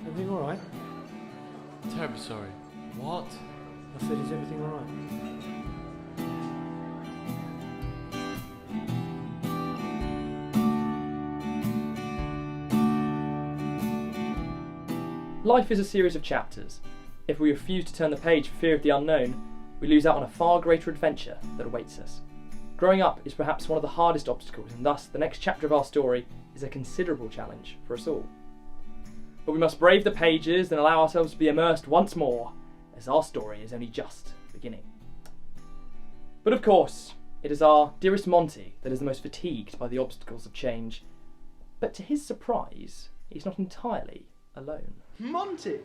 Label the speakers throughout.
Speaker 1: Everything alright?
Speaker 2: Terribly sorry. What?
Speaker 1: I said, is everything alright?
Speaker 3: Life is a series of chapters. If we refuse to turn the page for fear of the unknown, we lose out on a far greater adventure that awaits us. Growing up is perhaps one of the hardest obstacles, and thus the next chapter of our story is a considerable challenge for us all. But we must brave the pages and allow ourselves to be immersed once more, as our story is only just beginning. But of course, it is our dearest Monty that is the most fatigued by the obstacles of change. But to his surprise, he's not entirely alone.
Speaker 4: Monty!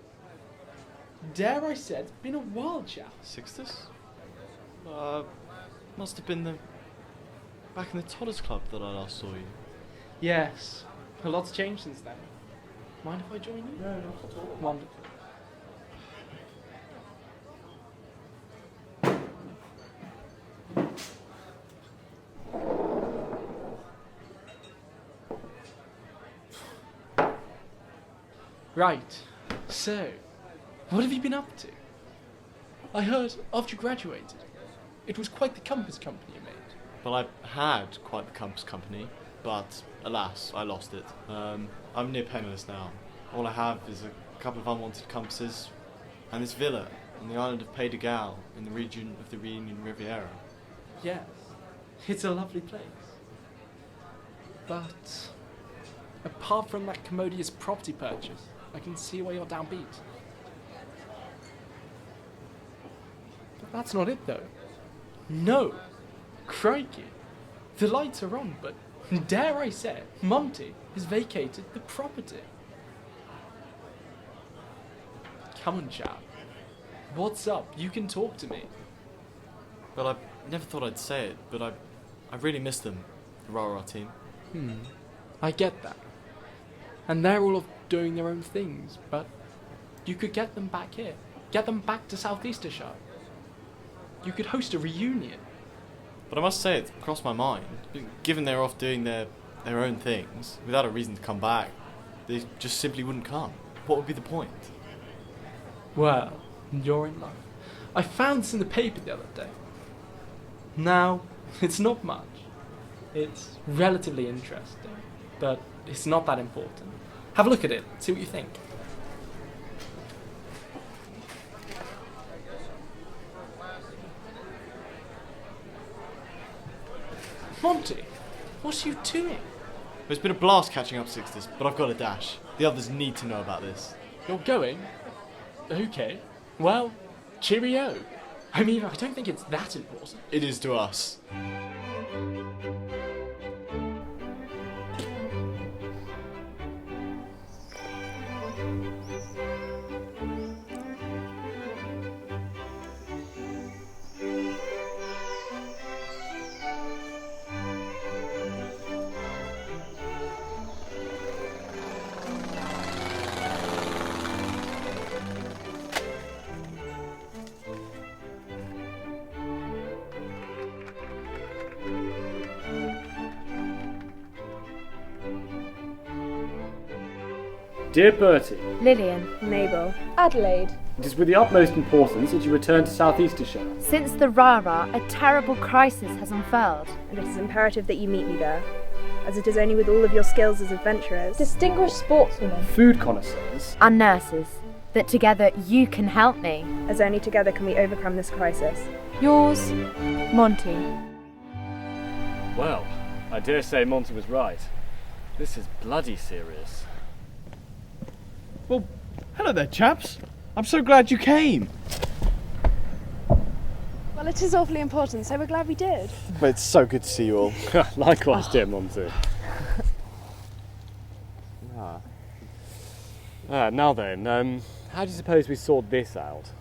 Speaker 4: Dare I say, it's been a while, chap.
Speaker 2: Sixtus? Must have been back in the Todders Club that I last saw you.
Speaker 4: Yes, a lot's changed since then. Mind if I join you?
Speaker 3: No, not at all.
Speaker 4: Wonderful. Right, so, what have you been up to? I heard after you graduated, it was quite the compass company you made.
Speaker 2: Well, I had quite the compass company, but alas, I lost it. I'm near penniless now. All I have is a couple of unwanted compasses and this villa on the island of Pays de Galles in the region of the Reunion Riviera.
Speaker 4: Yes, it's a lovely place. But apart from that commodious property purchase, I can see why you're downbeat. But that's not it, though. No! Crikey! The lights are on, but dare I say, Monty has vacated the property. Come on, chap. What's up? You can talk to me.
Speaker 2: Well, I never thought I'd say it, but I really miss them, the rah-rah team.
Speaker 4: I get that. And they're all off doing their own things, but you could get them back here. Get them back to South-Eastershire. You could host a reunion.
Speaker 2: But I must say it's crossed my mind. Given they're off doing their own things, without a reason to come back, they just simply wouldn't come. What would be the point?
Speaker 4: Well, you're in luck. I found this in the paper the other day. Now, it's not much. It's relatively interesting, but it's not that important. Have a look at it, see what you think. Monty, what are you doing?
Speaker 2: It's been a blast catching up Sixtus, but I've got a dash. The others need to know about this.
Speaker 4: You're going? Okay. Well, cheerio. I mean, I don't think it's that important.
Speaker 2: It is to us.
Speaker 1: Dear Bertie,
Speaker 5: Lillian, Mabel,
Speaker 6: Adelaide.
Speaker 1: it is with the utmost importance that you return to South-Eastershire.
Speaker 5: since the Rara, a terrible crisis has unfurled.
Speaker 6: And it is imperative that you meet me there.
Speaker 5: as it is only with all of your skills as adventurers,
Speaker 6: Distinguished sportswomen.
Speaker 1: Food connoisseurs.
Speaker 7: And nurses, that together you can help me.
Speaker 5: as only together can we overcome this crisis.
Speaker 7: Yours, Monty.
Speaker 1: Well, I dare say Monty was right. This is bloody serious.
Speaker 8: Well, hello there, chaps. I'm so glad you came.
Speaker 5: Well, it is awfully important, so we're glad we did.
Speaker 8: But it's so good to see you all.
Speaker 1: Likewise, dear Monty. Now then, how do you suppose we sort this out?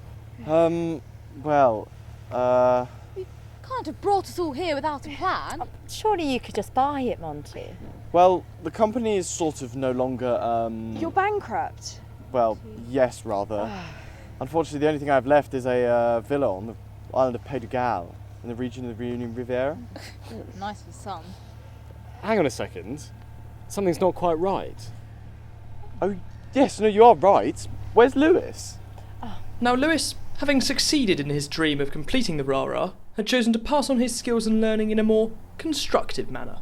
Speaker 8: Well,
Speaker 9: Can't have brought us all here without a plan.
Speaker 7: Surely you could just buy it, Monty.
Speaker 8: well, the company is sort of no longer,
Speaker 5: You're bankrupt.
Speaker 8: well, yes, rather. Unfortunately, the only thing I have left is a villa on the island of Pays de Galles, in the region of the Reunion Riviera.
Speaker 9: Nice for some.
Speaker 1: Hang on a second. Something's not quite right.
Speaker 8: Oh, yes, no, you are right. Where's Lewis?
Speaker 3: Now Lewis, having succeeded in his dream of completing the Rara, had chosen to pass on his skills and learning in a more constructive manner.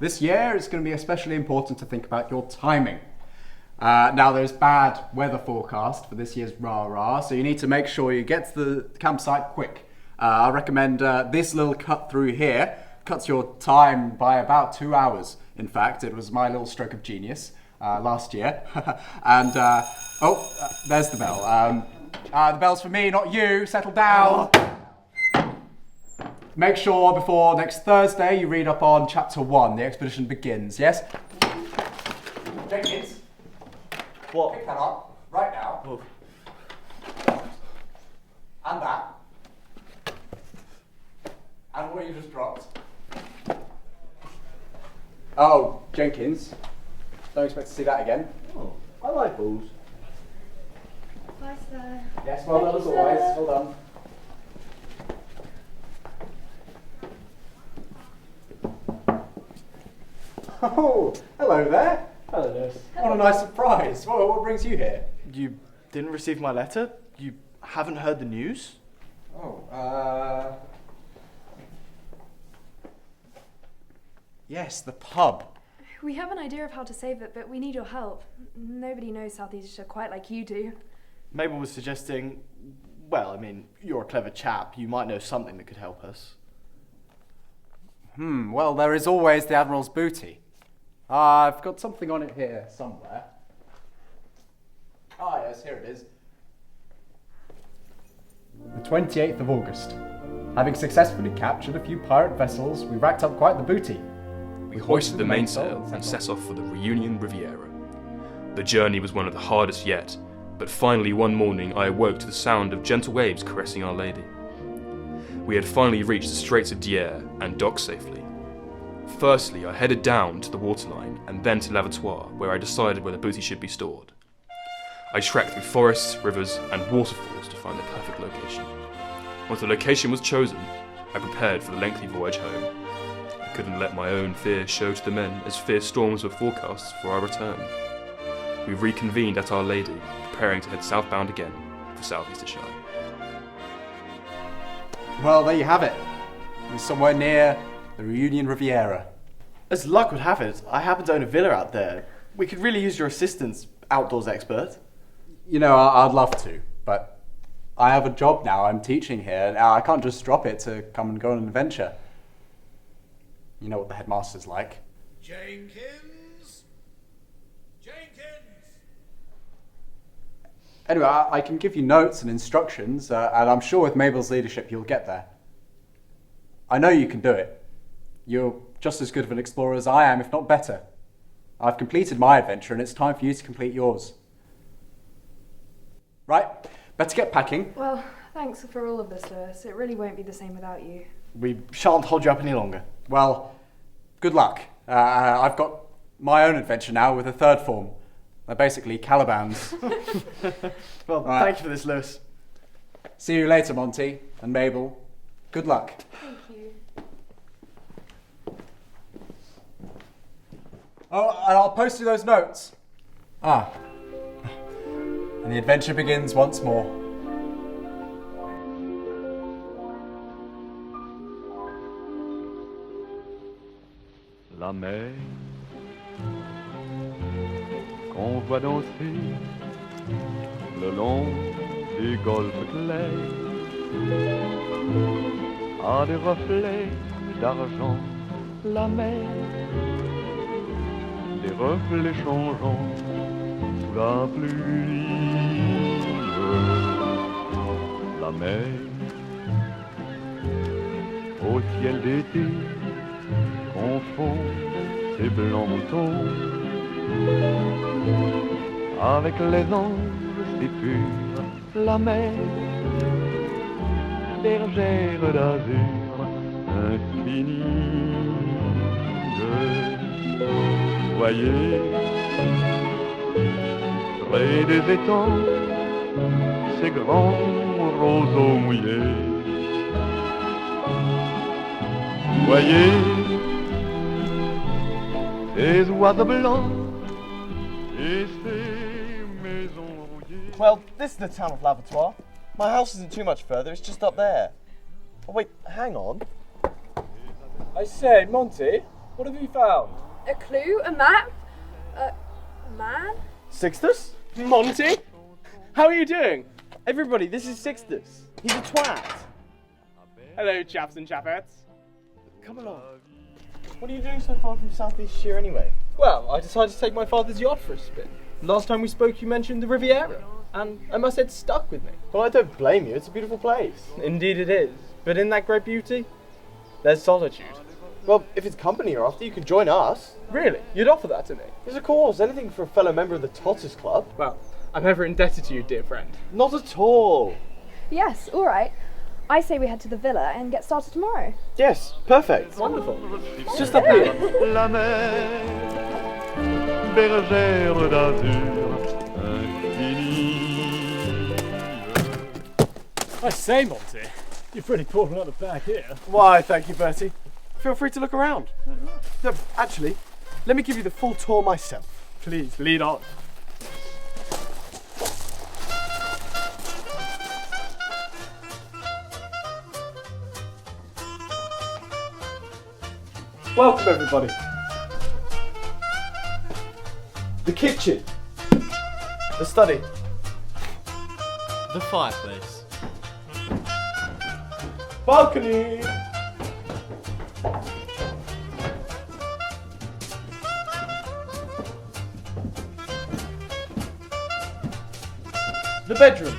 Speaker 10: This year it's going to be especially important to think about your timing. Now there's bad weather forecast for this year's Rah-Rah, so you need to make sure you get to the campsite quick. I recommend this little cut through here. Cuts your time by about 2 hours. In fact, it was my little stroke of genius last year. And, there's the bell. The bell's for me, not you. Settle down. Make sure before next Thursday you read up on Chapter 1. The expedition begins, yes? Jenkins.
Speaker 8: What?
Speaker 10: Pick that up, right now.
Speaker 8: Oh.
Speaker 10: And that. And what you just dropped. Oh, Jenkins. Don't expect to see that again.
Speaker 8: Oh, I like balls.
Speaker 5: Bye, sir.
Speaker 10: Yes, well done as always. Well done. Oh, hello there.
Speaker 1: Hello, Lewis.
Speaker 10: What a nice surprise. What brings you here?
Speaker 8: You didn't receive my letter? You haven't heard the news?
Speaker 10: Oh, yes, the pub.
Speaker 5: We have an idea of how to save it, but we need your help. Nobody knows South-Eastershire quite like you do.
Speaker 8: Mabel was suggesting, well, I mean, you're a clever chap. You might know something that could help us.
Speaker 10: Well, there is always the Admiral's booty. I've got something on it here somewhere. Ah, yes, here it is. The 28th of August. Having successfully captured a few pirate vessels, we racked up quite the booty.
Speaker 11: We hoisted the mainsail and set off for the Reunion Riviera. The journey was one of the hardest yet, but finally one morning I awoke to the sound of gentle waves caressing Our Lady. We had finally reached the Straits of Dieppe and docked safely. Firstly, I headed down to the waterline and then to l'abattoir, where I decided where the booty should be stored. I trekked through forests, rivers, and waterfalls to find the perfect location. Once the location was chosen, I prepared for the lengthy voyage home. I couldn't let my own fear show to the men, as fierce storms were forecast for our return. We reconvened at Our Lady, preparing to head southbound again for South-Eastershire.
Speaker 10: Well, there you have it. It's somewhere near the Reunion Riviera.
Speaker 8: As luck would have it, I happen to own a villa out there. We could really use your assistance, outdoors expert.
Speaker 10: You know, I'd love to, but I have a job now. I'm teaching here. Now I can't just drop it to come and go on an adventure. You know what the headmaster's like.
Speaker 12: Jenkins! Jenkins!
Speaker 10: Anyway, I can give you notes and instructions, and I'm sure with Mabel's leadership you'll get there. I know you can do it. You're just as good of an explorer as I am, if not better. I've completed my adventure, and it's time for you to complete yours. Right, better get packing.
Speaker 5: Well, thanks for all of this, Lewis. It really won't be the same without you.
Speaker 8: We shan't hold you up any longer.
Speaker 10: Well, good luck. I've got my own adventure now with a third form. They're basically Calibans.
Speaker 8: Well,
Speaker 10: All right.
Speaker 8: thank you for this, Lewis.
Speaker 10: See you later, Monty and Mabel. Good luck.
Speaker 5: Thank you.
Speaker 10: Oh, and I'll post you those notes. Ah. And the adventure begins once more.
Speaker 6: La mer qu'on voit danser le long des golfes clairs a des reflets d'argent. La mer, des reflets changeants sous la pluie. La mer au ciel d'été confond ses blancs moutons avec les anges si purs. La mer, bergère d'azur infinie. Voyez, près des étangs, ces grands roseaux mouillés. Voyez, ces oiseaux blancs et ces maisons rouillées.
Speaker 8: Well, this is the town of Lavatoire. My house isn't too much further, it's just up there. Oh wait, hang on.
Speaker 1: I say, Monty, what have you found?
Speaker 5: A clue? A map? A man?
Speaker 8: Sixtus?
Speaker 1: Monty? How are you doing? Everybody, this is Sixtus.
Speaker 8: He's a twat.
Speaker 1: Hello, chaps and chapettes.
Speaker 8: Come along. What are you doing so far from South-Eastershire anyway?
Speaker 3: Well, I decided to take my father's yacht for a spin. Last time we spoke, you mentioned the Riviera, and I must say it stuck with me.
Speaker 8: Well, I don't blame you, it's a beautiful place.
Speaker 3: Indeed it is, but in that great beauty, there's solitude.
Speaker 8: Well, if it's company you're after, you could join us.
Speaker 3: Really? You'd offer that to me?
Speaker 8: Yes, of course, anything for a fellow member of the Totters Club.
Speaker 3: Well, I'm ever indebted to you, dear friend.
Speaker 8: Not at all.
Speaker 5: Yes, all right. I say we head to the villa and get started tomorrow.
Speaker 8: Yes, perfect.
Speaker 3: Wonderful.
Speaker 8: It's just up here.
Speaker 6: La mer, bergère d'azur infinie.
Speaker 1: I say, Monty, you've really pulled another bag here.
Speaker 8: Why, thank you, Bertie. Feel free to look around. No, actually, let me give you the full tour myself.
Speaker 1: Please, lead on.
Speaker 8: Welcome, everybody. The kitchen. The study.
Speaker 2: The fireplace.
Speaker 8: Balcony. The bedroom.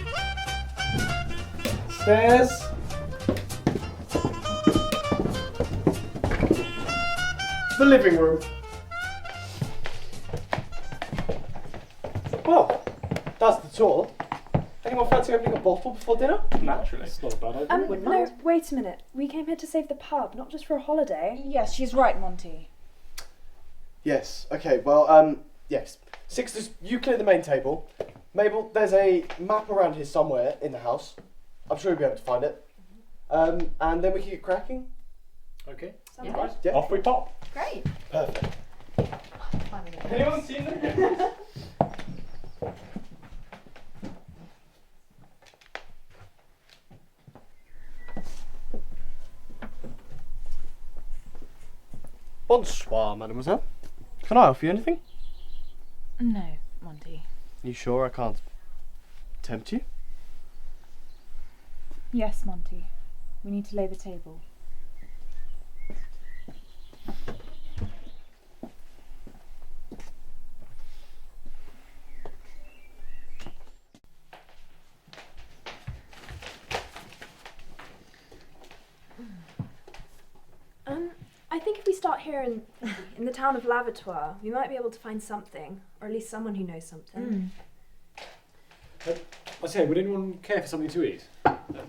Speaker 8: Stairs. The living room. Well, that's the tour. Anyone fancy opening a bottle before dinner?
Speaker 1: Naturally. It's not a bad idea.
Speaker 5: No, wait a minute. We came here to save the pub, not just for a holiday.
Speaker 9: Yes, she's right, Monty.
Speaker 8: Yes, okay, well, yes. Sixtus, you clear the main table. Mabel, there's a map around here somewhere in the house. I'm sure you'll be able to find it. And then we can get cracking.
Speaker 1: Okay.
Speaker 5: Sounds
Speaker 1: Right.
Speaker 5: good.
Speaker 1: Off we pop.
Speaker 5: Great.
Speaker 8: Perfect.
Speaker 1: Anyone seen them?
Speaker 8: Bonsoir, mademoiselle. Can I offer you anything?
Speaker 9: No, Monty.
Speaker 8: You sure I can't tempt you?
Speaker 9: Yes, Monty. We need to lay the table.
Speaker 5: I think if we start here in the town of Lavatoire, we might be able to find something, or at least someone who knows something.
Speaker 1: I say, would anyone care for something to eat?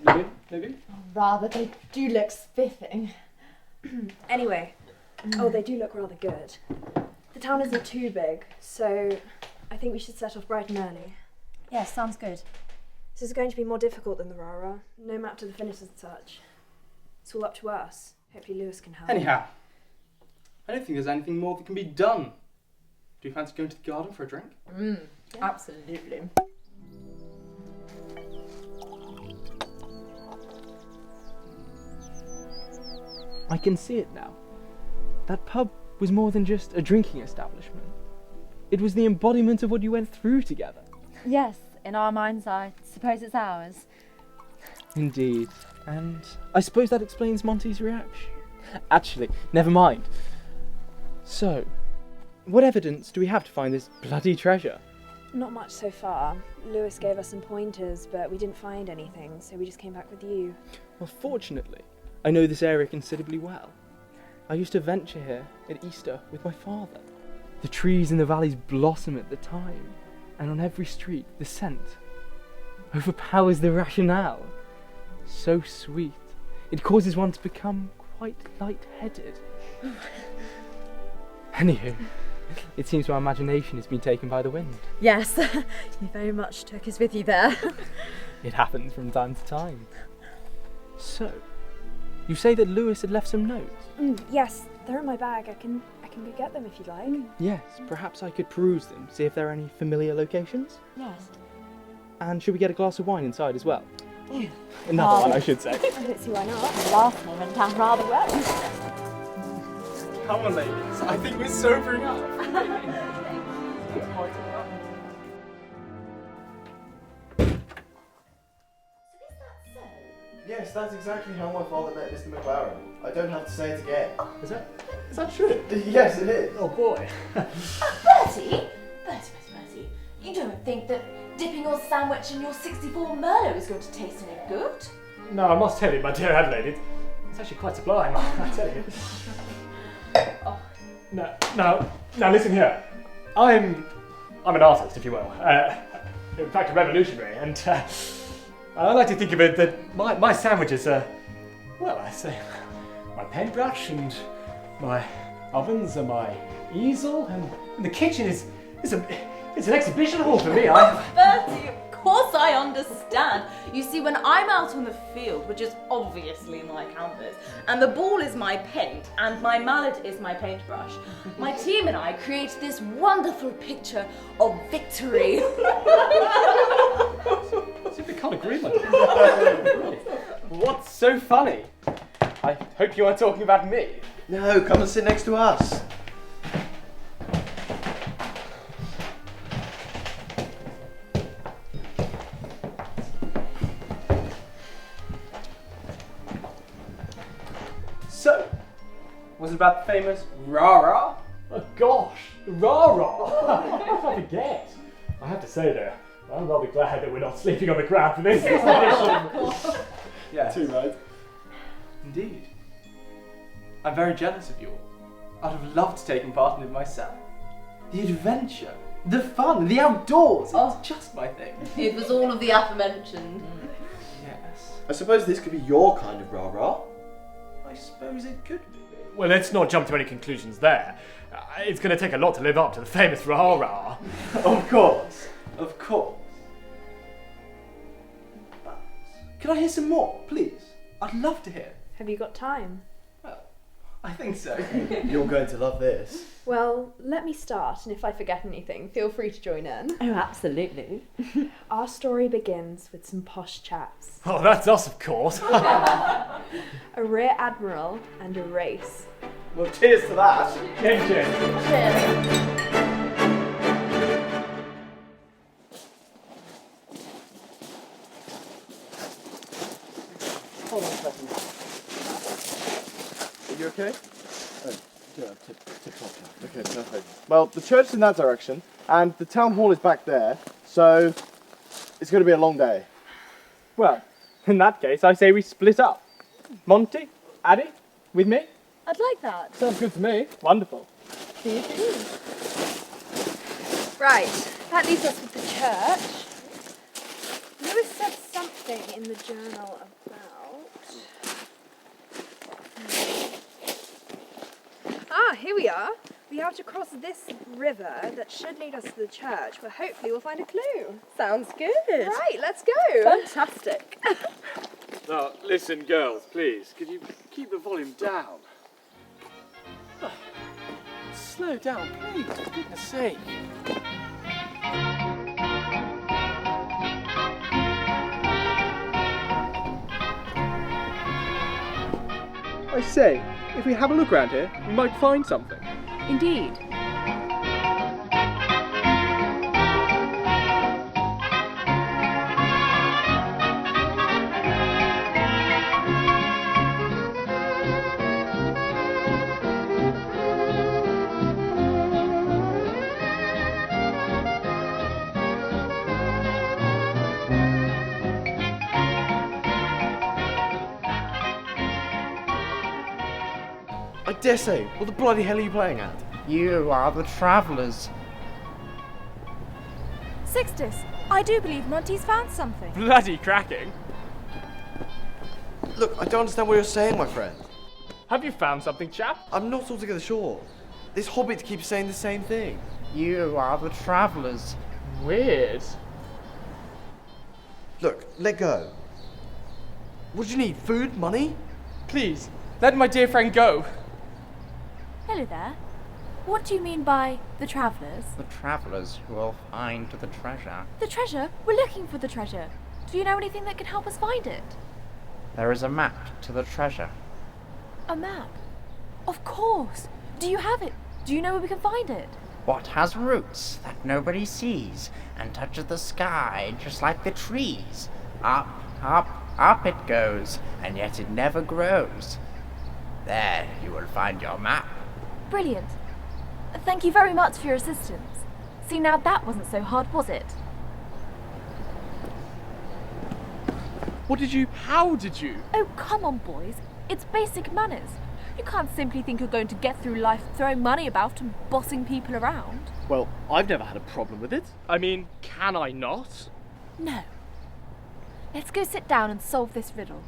Speaker 1: Lily, maybe?
Speaker 7: Rather, they do look spiffing.
Speaker 5: Anyway, oh, they do look rather good. The town isn't too big, so I think we should set off bright and early.
Speaker 9: Yes, sounds good.
Speaker 5: This is going to be more difficult than the Rara. No map to the finish as such. It's all up to us. Hopefully Lewis can help.
Speaker 3: Anyhow, I don't think there's anything more that can be done. Do you fancy going to the garden for a drink?
Speaker 7: Absolutely.
Speaker 3: I can see it now. That pub was more than just a drinking establishment. It was the embodiment of what you went through together.
Speaker 9: Yes, in our minds, I suppose it's ours.
Speaker 3: Indeed. And I suppose that explains Monty's reaction. Actually, never mind. So, what evidence do we have to find this bloody treasure?
Speaker 5: Not much so far. Lewis gave us some pointers, but we didn't find anything, so we just came back with you.
Speaker 3: Well, fortunately, I know this area considerably well. I used to venture here at Easter with my father. The trees in the valleys blossom at the time, and on every street the scent overpowers the rationale. So sweet, it causes one to become quite light-headed. Anywho, it seems my imagination has been taken by the wind.
Speaker 7: Yes, you very much took us with you there.
Speaker 3: It happens from time to time. So, you say that Lewis had left some notes?
Speaker 5: Yes, they're in my bag. I can go get them if you'd like.
Speaker 3: Yes, perhaps I could peruse them, see if there are any familiar locations.
Speaker 5: Yes.
Speaker 3: And should we get a glass of wine inside as well? Another one, I should say.
Speaker 5: I don't see why not.
Speaker 7: The last one went down rather well.
Speaker 3: Come on, ladies. I think we're sobering up.
Speaker 8: Yes, that's exactly how my father met Mr. McLaren. I don't have to say it again.
Speaker 1: Is that true?
Speaker 8: Yes, it is.
Speaker 1: Oh boy.
Speaker 7: Bertie, you don't think that dipping your sandwich in your 64 Merlot is going to taste any good?
Speaker 1: No, I must tell you, my dear Adelaide, it's actually quite sublime, I tell you. Now listen here. I'm an artist, if you will. In fact, a revolutionary, and I like to think of it that my sandwiches are, well, I say, my paintbrush and my ovens and my easel, and the kitchen is an exhibition hall for me.
Speaker 13: Bertie, of course I understand. You see, when I'm out on the field, which is obviously my canvas, and the ball is my paint, and my mallet is my paintbrush, my team and I create this wonderful picture of victory.
Speaker 1: See, we can't agree, my
Speaker 3: What's so funny? I hope you aren't talking about me.
Speaker 8: No, come and sit next to us.
Speaker 3: So, was it about the famous rah-rah?
Speaker 1: Oh gosh, rah-rah! I forget. I have to say though, I'm rather glad that we're not sleeping on the ground for this expedition.
Speaker 3: Yeah.
Speaker 1: Too right.
Speaker 3: Indeed. I'm very jealous of you all. I'd have loved to take part in it myself. The adventure, the fun, the outdoors, it's just my thing.
Speaker 13: It was all of the aforementioned.
Speaker 3: Yes.
Speaker 8: I suppose this could be your kind of rah-rah.
Speaker 3: I suppose it could be.
Speaker 1: Well, let's not jump to any conclusions there. It's going to take a lot to live up to the famous rah-rah.
Speaker 3: Of course. Of course. But, can I hear some more, please? I'd love to hear.
Speaker 5: Have you got time?
Speaker 3: Well, I think so.
Speaker 8: You're going to love this.
Speaker 5: Well, let me start, and if I forget anything, feel free to join in.
Speaker 7: Oh, absolutely.
Speaker 5: Our story begins with some posh chaps.
Speaker 1: Oh, that's us, of course.
Speaker 5: A Rear Admiral and a race.
Speaker 3: Well, cheers to that.
Speaker 1: Cheers.
Speaker 8: Hold on a second. Are you okay? Oh, yeah, tip-top. Okay, perfect. Well, the church is in that direction, and the town hall is back there, so it's going to be a long day.
Speaker 3: Well, in that case, I say we split up. Monty, Addy, with me?
Speaker 7: I'd like that.
Speaker 3: Sounds good to me. Wonderful.
Speaker 7: See you soon.
Speaker 5: Right, that leaves us with the church. Lewis said something in the journal about... Ah, here we are. we have to cross this river that should lead us to the church, where hopefully we'll find a clue.
Speaker 13: Sounds good.
Speaker 5: Right, let's go.
Speaker 13: Fantastic.
Speaker 1: Now, listen, girls, please, could you keep the volume down? Slow down, please, for goodness sake. I say, if we have a look around here, we might find something.
Speaker 3: Indeed.
Speaker 8: I dare say, what the bloody hell are you playing at?
Speaker 10: You are the travellers.
Speaker 9: Sixtus, I do believe Monty's found something.
Speaker 1: Bloody cracking.
Speaker 8: Look, I don't understand what you're saying, my friend.
Speaker 1: Have you found something, chap?
Speaker 8: I'm not altogether sure. This hobbit keeps saying the same thing.
Speaker 10: You are the travellers.
Speaker 1: Weird.
Speaker 8: Look, let go. What do you need? Food? Money?
Speaker 1: Please, let my dear friend go.
Speaker 9: Hello there. What do you mean by the travellers?
Speaker 10: The travellers who will find the treasure.
Speaker 9: The treasure? We're looking for the treasure. Do you know anything that can help us find it?
Speaker 10: There is a map to the treasure.
Speaker 9: A map? Of course. Do you have it? Do you know where we can find it?
Speaker 10: What has roots that nobody sees and touches the sky just like the trees? Up, up, up it goes, and yet it never grows. There you will find your map.
Speaker 9: Brilliant. Thank you very much for your assistance. See, now that wasn't so hard, was it?
Speaker 1: How did you?
Speaker 9: Oh, come on, boys. It's basic manners. You can't simply think you're going to get through life throwing money about and bossing people around.
Speaker 1: Well, I've never had a problem with it. I mean, can I not?
Speaker 9: No. Let's go sit down and solve this riddle.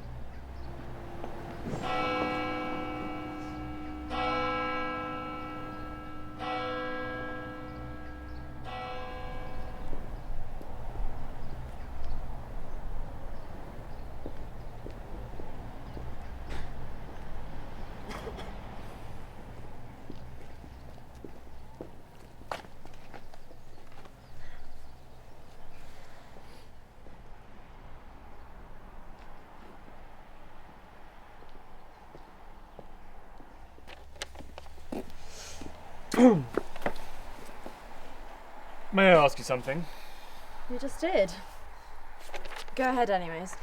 Speaker 1: May I ask you something?
Speaker 7: You just did. Go ahead anyways.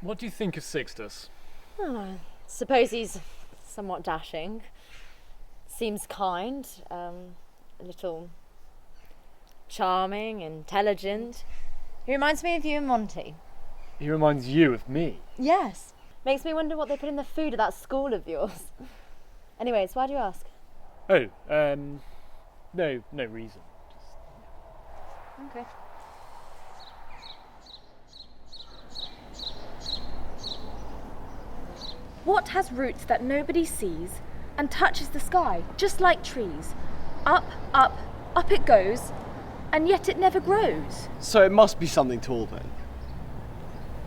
Speaker 1: What do you think of Sixtus?
Speaker 7: Well, I suppose he's somewhat dashing. Seems kind, a little charming, intelligent. He reminds me of you and Monty.
Speaker 1: He reminds you of me.
Speaker 7: Yes. Makes me wonder what they put in the food at that school of yours. Anyways, why do you ask?
Speaker 1: Oh, no reason.
Speaker 7: Okay.
Speaker 9: What has roots that nobody sees and touches the sky, just like trees? Up, up, up it goes, and yet it never grows.
Speaker 8: So it must be something tall then.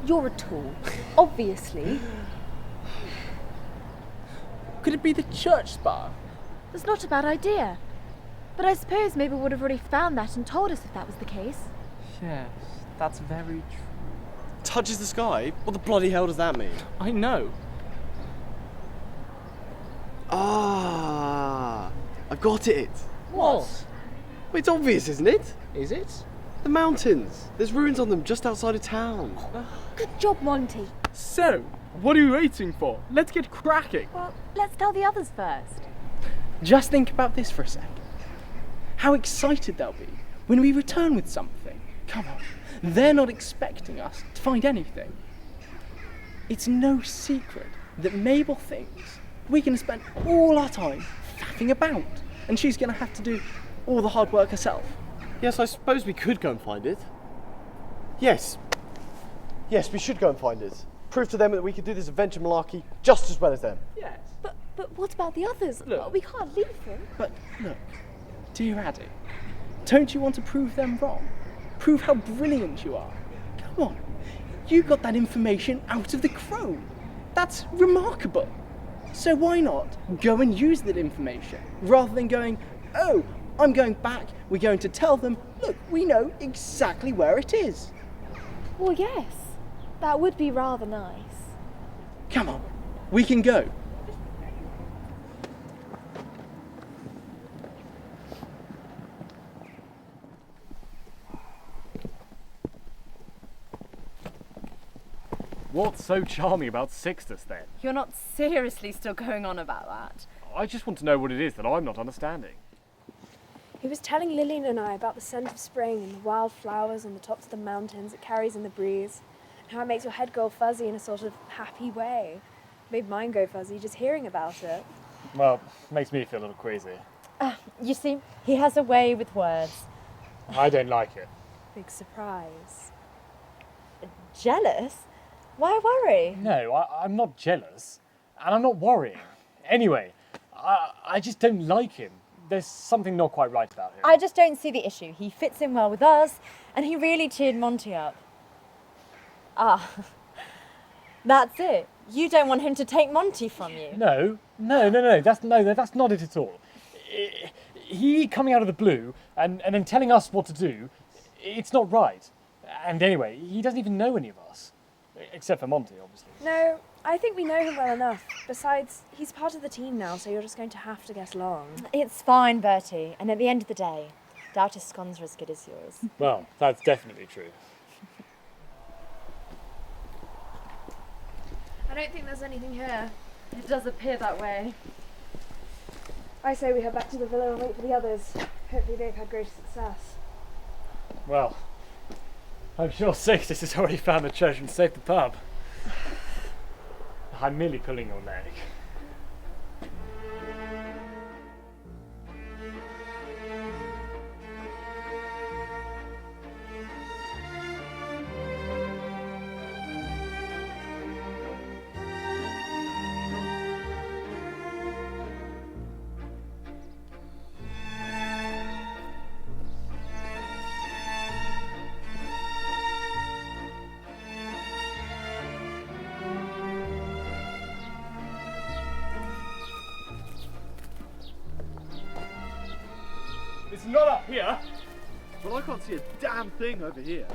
Speaker 9: You're a tool, obviously.
Speaker 4: Could it be the church spire?
Speaker 9: That's not a bad idea. But I suppose Mabel would have already found that and told us if that was the case.
Speaker 4: Yes, that's very true.
Speaker 8: Touches the sky? What the bloody hell does that mean?
Speaker 4: I know.
Speaker 8: Ah, I've got it.
Speaker 4: What?
Speaker 8: Well, it's obvious, isn't it?
Speaker 4: Is it?
Speaker 8: The mountains. There's ruins on them just outside of town.
Speaker 9: Good job, Monty.
Speaker 1: So, what are you waiting for? Let's get cracking.
Speaker 9: Well, let's tell the others first.
Speaker 4: Just think about this for a sec. How excited they'll be when we return with something. Come on, they're not expecting us to find anything. It's no secret that Mabel thinks we're going to spend all our time faffing about, and she's going to have to do all the hard work herself.
Speaker 8: Yes, I suppose we could go and find it. Yes. Yes, we should go and find it. Prove to them that we can do this adventure malarkey just as well as them.
Speaker 4: Yes.
Speaker 9: But But what about the others?
Speaker 14: Look.
Speaker 9: We can't leave them.
Speaker 14: But look, dear Addy, don't you want to prove them wrong? Prove how brilliant you are. Come on, you got that information out of the crow. That's remarkable. So why not go and use that information rather than going, oh, I'm going back, we're going to tell them, look, we know exactly where it is.
Speaker 9: Well, yes, that would be rather nice.
Speaker 14: Come on, we can go.
Speaker 1: What's so charming about Sixtus then?
Speaker 15: You're not seriously still going on about that?
Speaker 1: I just want to know what it is that I'm not understanding.
Speaker 5: He was telling Lillian and I about the scent of spring and the wild flowers on the tops of the mountains it carries in the breeze, and how it makes your head go fuzzy in a sort of happy way. Made mine go fuzzy just hearing about it.
Speaker 1: Well, makes me feel a little queasy.
Speaker 15: You see, he has a way with words.
Speaker 1: I don't like it.
Speaker 5: Big surprise.
Speaker 15: Jealous? Why worry?
Speaker 1: No, I'm not jealous, and I'm not worrying. Anyway, I just don't like him. There's something not quite right about him.
Speaker 15: I just don't see the issue. He fits in well with us, and he really cheered Monty up. That's it. You don't want him to take Monty from you.
Speaker 1: No, that's not it at all. He coming out of the blue and then telling us what to do, it's not right. And anyway, he doesn't even know any of us. Except for Monty, obviously.
Speaker 5: No, I think we know him well enough. Besides, he's part of the team now, so you're just going to have to get along.
Speaker 15: It's fine, Bertie. And at the end of the day, Doughter's scones are as good as yours.
Speaker 1: Well, that's definitely true.
Speaker 5: I don't think there's anything here.
Speaker 15: It does appear that way.
Speaker 5: I say we head back to the villa and wait for the others. Hopefully they've had greater success.
Speaker 1: Well, I'm sure Sixtus has already found the treasure and saved the pub. I'm merely pulling your leg.
Speaker 8: It's not up here. Well, I can't see a damn thing over here.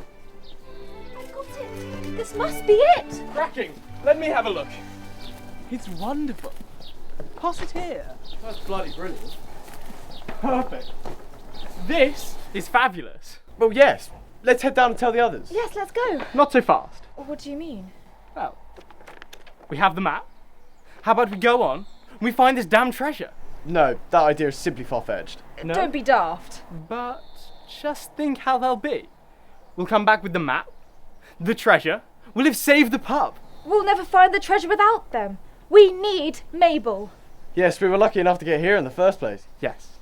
Speaker 9: I got it. This must be it.
Speaker 8: Cracking. Let me have a look.
Speaker 14: It's wonderful. Pass it here.
Speaker 8: That's bloody brilliant.
Speaker 14: Perfect. This is fabulous.
Speaker 8: Well, yes. Let's head down and tell the others.
Speaker 9: Yes, let's go.
Speaker 14: Not so fast.
Speaker 9: What do you mean?
Speaker 14: Well, we have the map. How about we go on and we find this damn treasure?
Speaker 8: No, that idea is simply far-fetched.
Speaker 14: No?
Speaker 15: Don't be daft.
Speaker 14: But just think how they'll be. We'll come back with the map, the treasure. We'll have saved the pub.
Speaker 9: We'll never find the treasure without them. We need Mabel.
Speaker 8: Yes, we were lucky enough to get here in the first place.
Speaker 14: Yes.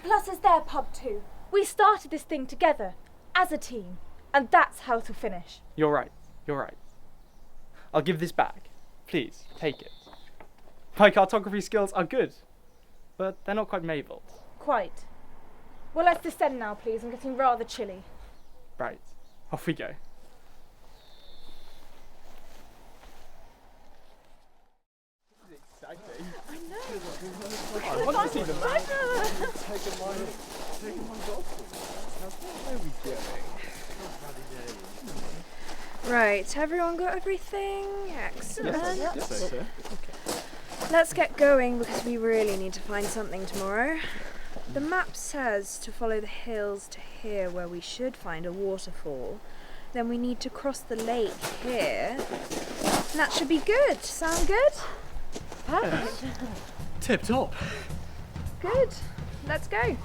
Speaker 9: Plus it's their pub too. We started this thing together, as a team, and that's how it'll finish.
Speaker 14: You're right. You're right. I'll give this back. Please, take it. My cartography skills are good, but they're not quite Mabel's.
Speaker 9: Quite. Well, let's descend now, please. I'm getting rather chilly.
Speaker 14: Right. Off we go.
Speaker 9: I know.
Speaker 8: I want to see the map.
Speaker 9: Taking
Speaker 8: my golf. Where are we going?
Speaker 5: Right, everyone got everything? Excellent.
Speaker 8: Yes, sir.
Speaker 5: Let's get going because we really need to find something tomorrow. The map says to follow the hills to here where we should find a waterfall. Then we need to cross the lake here. And that should be good. Sound good?
Speaker 9: Perfect.
Speaker 1: Tip top.
Speaker 5: Good. Let's go.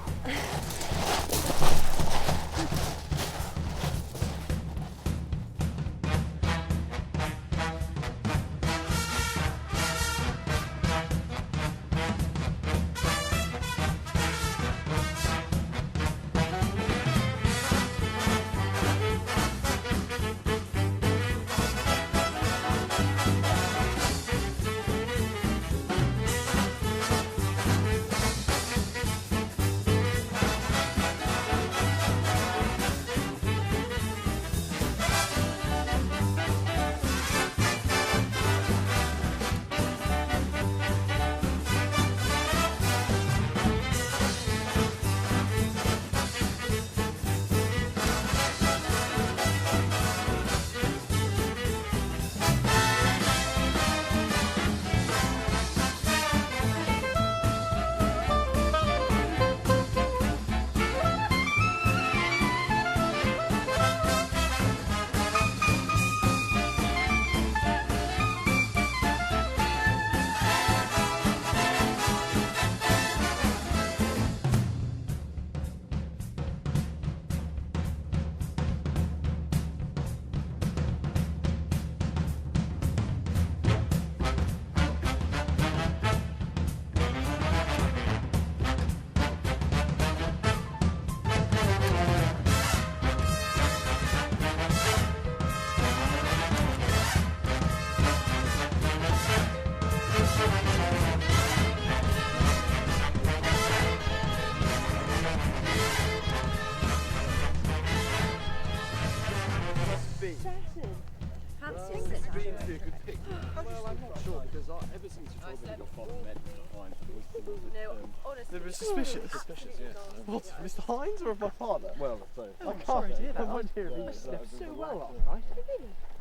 Speaker 8: They were suspicious.
Speaker 2: Suspicious, yeah.
Speaker 8: What, Mr. Hines or my father?
Speaker 2: Well, both.
Speaker 8: I can't.
Speaker 14: sorry to hear that.
Speaker 8: I won't hear
Speaker 14: I
Speaker 8: it.
Speaker 14: slept so well last night.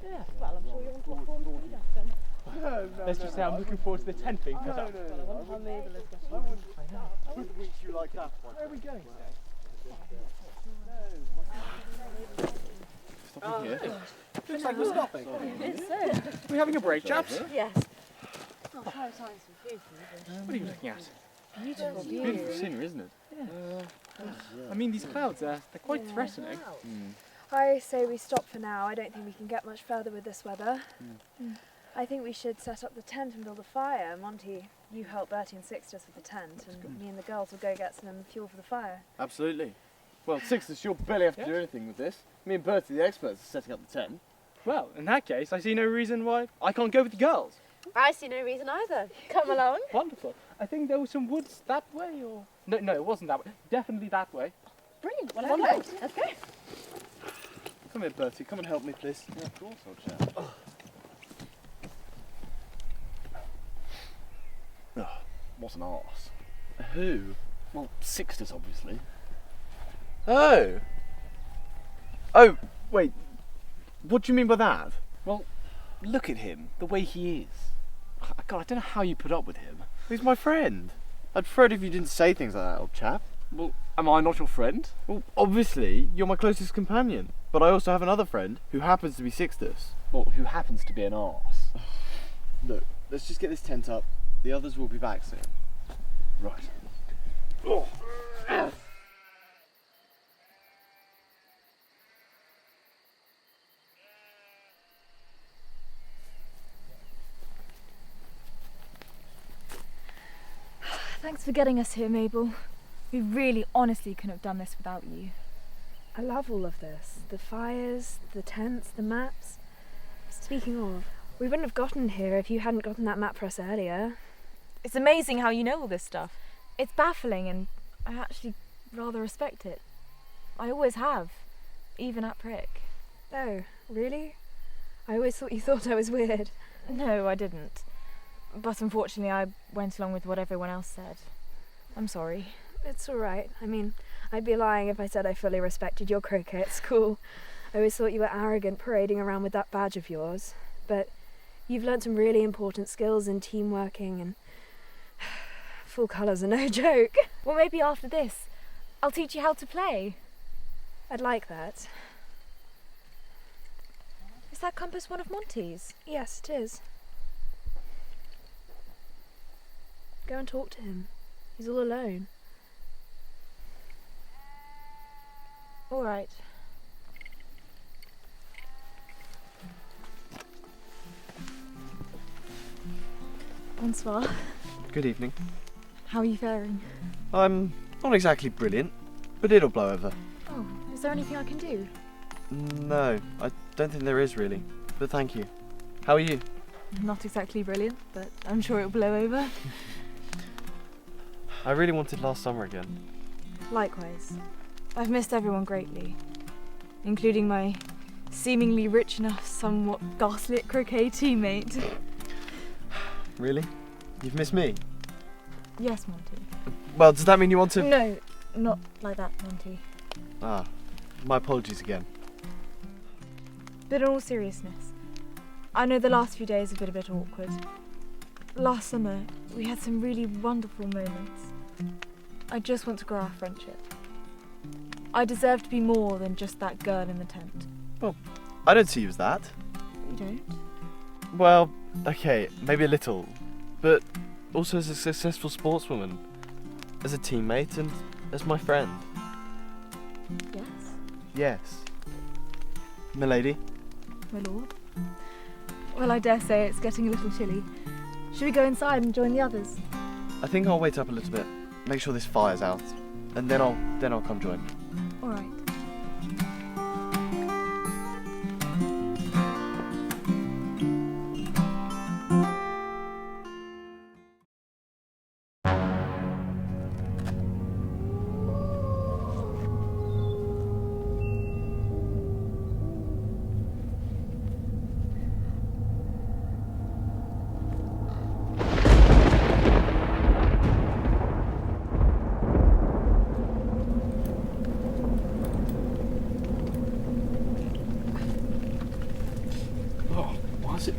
Speaker 5: Yeah, well, I'm sure you're on top form to do that then.
Speaker 8: No,
Speaker 14: Let's just say I'm looking forward to the tent being put up.
Speaker 5: I wonder how Mabel is getting
Speaker 8: I wouldn't hoodwink you like that one.
Speaker 14: Where are we going
Speaker 8: Stopping here.
Speaker 14: Looks like we're stopping.
Speaker 5: It's so.
Speaker 14: We're having a break, chaps.
Speaker 5: Yes. I'll try to find some food for you.
Speaker 14: What are you looking at?
Speaker 5: Beautiful view.
Speaker 2: Beautiful scenery, isn't it?
Speaker 14: I mean, these clouds, they're quite threatening.
Speaker 5: I say we stop for now. I don't think we can get much further with this weather. I think we should set up the tent and build a fire. Monty, you help Bertie and Sixtus with the tent, and me and the girls will go get some fuel for the fire.
Speaker 8: Absolutely. Well, Sixtus, you'll barely have to do anything with this. Me and Bertie, the experts, are setting up the tent.
Speaker 14: Well, in that case, I see no reason why I can't go with the girls.
Speaker 9: I see no reason either. Come along.
Speaker 14: Wonderful. I think there were some woods that way, or... No, it wasn't that way. Definitely that way.
Speaker 9: Brilliant.
Speaker 14: Well, let's go.
Speaker 9: Let's go.
Speaker 8: Come here, Bertie. Come and help me, please.
Speaker 2: Yeah, of course, old chap.
Speaker 8: Oh, what an arse.
Speaker 2: Who?
Speaker 8: Well, Sixtus, obviously.
Speaker 2: Oh! Oh, wait. What do you mean by that?
Speaker 8: Well, look at him, the way he is. God, I don't know how you put up with him.
Speaker 2: He's my friend. I'd prefer it if you didn't say things like that, old chap.
Speaker 8: Well, am I not your friend?
Speaker 2: Well, obviously, you're my closest companion. But I also have another friend who happens to be Sixtus.
Speaker 8: Well, who happens to be an arse. Look, let's just get this tent up. The others will be back soon. Right. Oh.
Speaker 9: Thanks for getting us here, Mabel. We really honestly couldn't have done this without you.
Speaker 5: I love all of this. The fires, the tents, the maps. Speaking of, we wouldn't have gotten here if you hadn't gotten that map for us earlier.
Speaker 9: It's amazing how you know all this stuff. It's baffling and I actually rather respect it. I always have, even at Prick.
Speaker 5: Oh, really? I always thought you thought I was weird.
Speaker 9: No, I didn't. But unfortunately I went along with what everyone else said. I'm sorry.
Speaker 5: It's alright. I mean, I'd be lying if I said I fully respected your croquet at school. I always thought you were arrogant parading around with that badge of yours. But you've learnt some really important skills in team working and... full colours are no joke.
Speaker 9: Well, maybe after this, I'll teach you how to play.
Speaker 5: I'd like that.
Speaker 9: Is that compass one of Monty's?
Speaker 5: Yes, it is. Go and talk to him. He's all alone.
Speaker 9: All right. Bonsoir.
Speaker 2: Good evening.
Speaker 9: How are you faring?
Speaker 2: I'm not exactly brilliant, but it'll blow over.
Speaker 9: Oh, is there anything I can do?
Speaker 2: No, I don't think there is really, but thank you. How are you?
Speaker 9: Not exactly brilliant, but I'm sure it'll blow over.
Speaker 2: I really wanted last summer again.
Speaker 9: Likewise. I've missed everyone greatly, including my seemingly rich enough, somewhat gaslit croquet teammate.
Speaker 2: Really? You've missed me?
Speaker 9: Yes, Monty.
Speaker 2: Well, does that mean you want to...
Speaker 9: No, not like that, Monty.
Speaker 2: Ah, my apologies again.
Speaker 9: But in all seriousness, I know the last few days have been a bit awkward. Last summer, we had some really wonderful moments. I just want to grow our friendship. I deserve to be more than just that girl in the tent.
Speaker 2: Well, I don't see you as that.
Speaker 9: You don't?
Speaker 2: Well, okay, maybe a little, but also as a successful sportswoman, as a teammate, and as my friend.
Speaker 9: Yes?
Speaker 2: Yes. Milady?
Speaker 9: My lord? Well, I dare say it's getting a little chilly. Should we go inside and join the others?
Speaker 2: I think I'll wait up a little bit, make sure this fire's out, and then I'll come join.
Speaker 9: All right.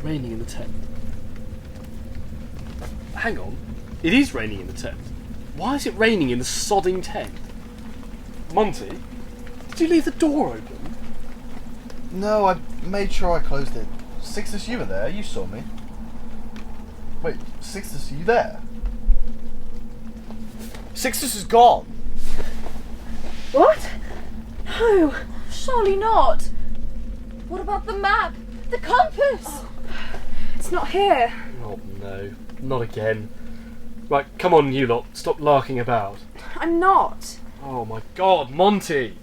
Speaker 1: raining in the tent. Hang on. It is raining in the tent. Why is it raining in the sodding tent? Monty, did you leave the door open?
Speaker 16: No, I made sure I closed it. Sixtus, you were there. You saw me. Wait, Sixtus, are you there? Sixtus is gone.
Speaker 13: What? No, surely not. What about the map? The compass?
Speaker 5: It's not here.
Speaker 1: Oh no, not again. Right, come on you lot, stop larking about.
Speaker 5: I'm not.
Speaker 1: Oh my god, Monty!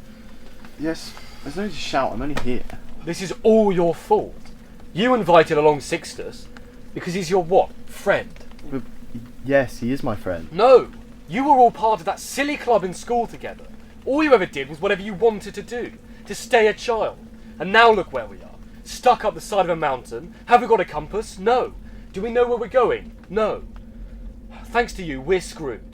Speaker 16: Yes, there's no need to shout, I'm only here.
Speaker 1: This is all your fault. You invited along Sixtus because he's your what? Friend?
Speaker 16: But yes, he is my friend.
Speaker 1: No! You were all part of that silly club in school together. All you ever did was whatever you wanted to do, to stay a child. And now look where we are. Stuck up the side of a mountain. Have we got a compass? No. Do we know where we're going? No. Thanks to you, we're screwed.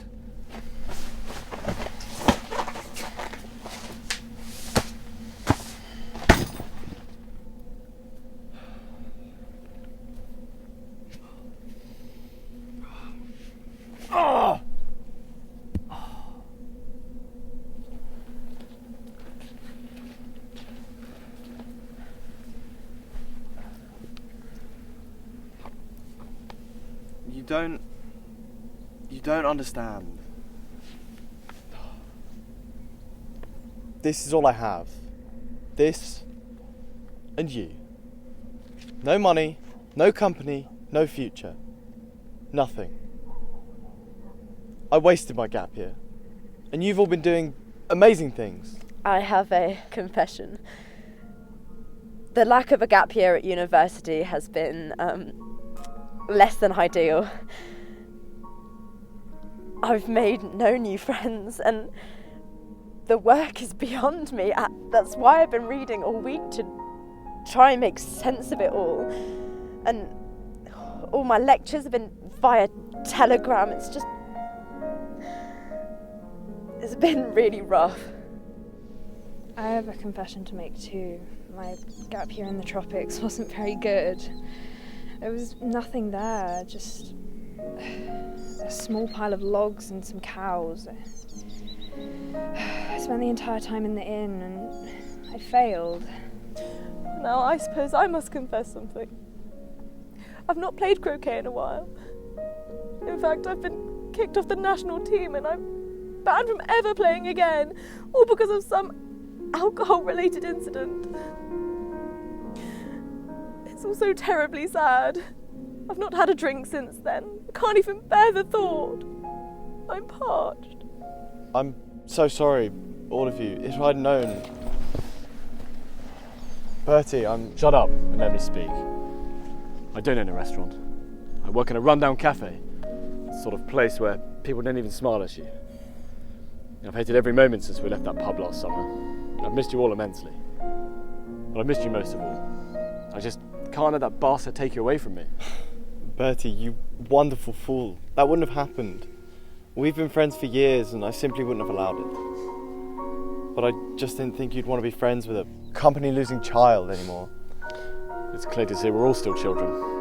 Speaker 16: Oh! You don't understand. This is all I have. This and you. No money, no company, no future. Nothing. I wasted my gap year. And you've all been doing amazing things.
Speaker 17: I have a confession. The lack of a gap year at university has been less than ideal. I've made no new friends and the work is beyond me. That's why I've been reading all week to try and make sense of it all. And all my lectures have been via telegram. It's been really rough.
Speaker 5: I have a confession to make too. My gap year in the tropics wasn't very good. There was nothing there, just a small pile of logs and some cows. I spent the entire time in the inn and I failed.
Speaker 17: Now I suppose I must confess something. I've not played croquet in a while. In fact, I've been kicked off the national team and I'm banned from ever playing again, all because of some alcohol-related incident. It's all so terribly sad. I've not had a drink since then. I can't even bear the thought. I'm parched.
Speaker 16: I'm so sorry, all of you. If I'd known... Bertie,
Speaker 1: Shut up and let me speak. I don't own a restaurant. I work in a rundown cafe. The sort of place where people don't even smile at you. I've hated every moment since we left that pub last summer. I've missed you all immensely. But I've missed you most of all. I just can't let that bastard take you away from me.
Speaker 16: Bertie, you wonderful fool. That wouldn't have happened. We've been friends for years and I simply wouldn't have allowed it. But I just didn't think you'd want to be friends with a company-losing child anymore.
Speaker 1: It's clear to see we're all still children.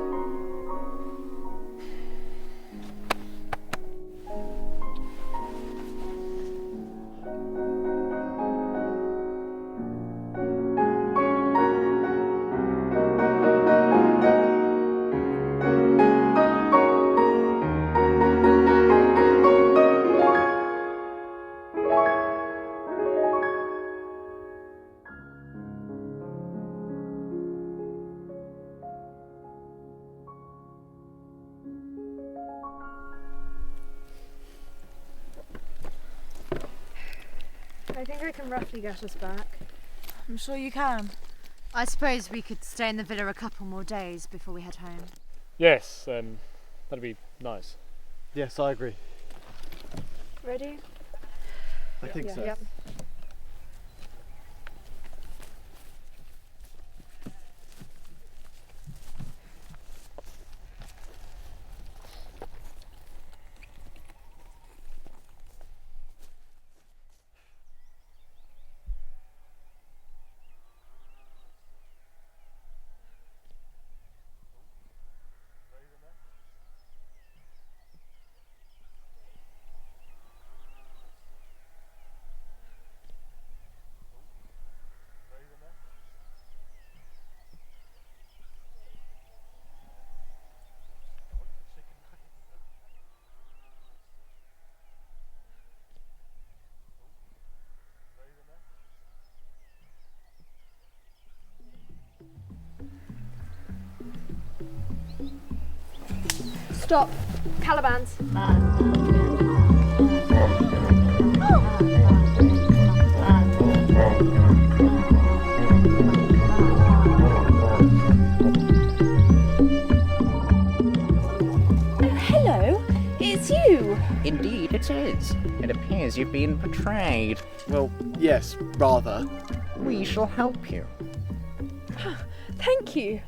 Speaker 5: I think I can roughly get us back.
Speaker 9: I'm sure you can.
Speaker 15: I suppose we could stay in the villa a couple more days before we head home.
Speaker 1: Yes, that'd be nice.
Speaker 16: Yes, I agree.
Speaker 5: Ready?
Speaker 16: I think so.
Speaker 5: Yep. Stop. Calibans.
Speaker 18: Oh, hello. It's you.
Speaker 19: Indeed it is. It appears you've been betrayed.
Speaker 8: Well, yes, rather.
Speaker 19: We shall help you.
Speaker 5: Thank you.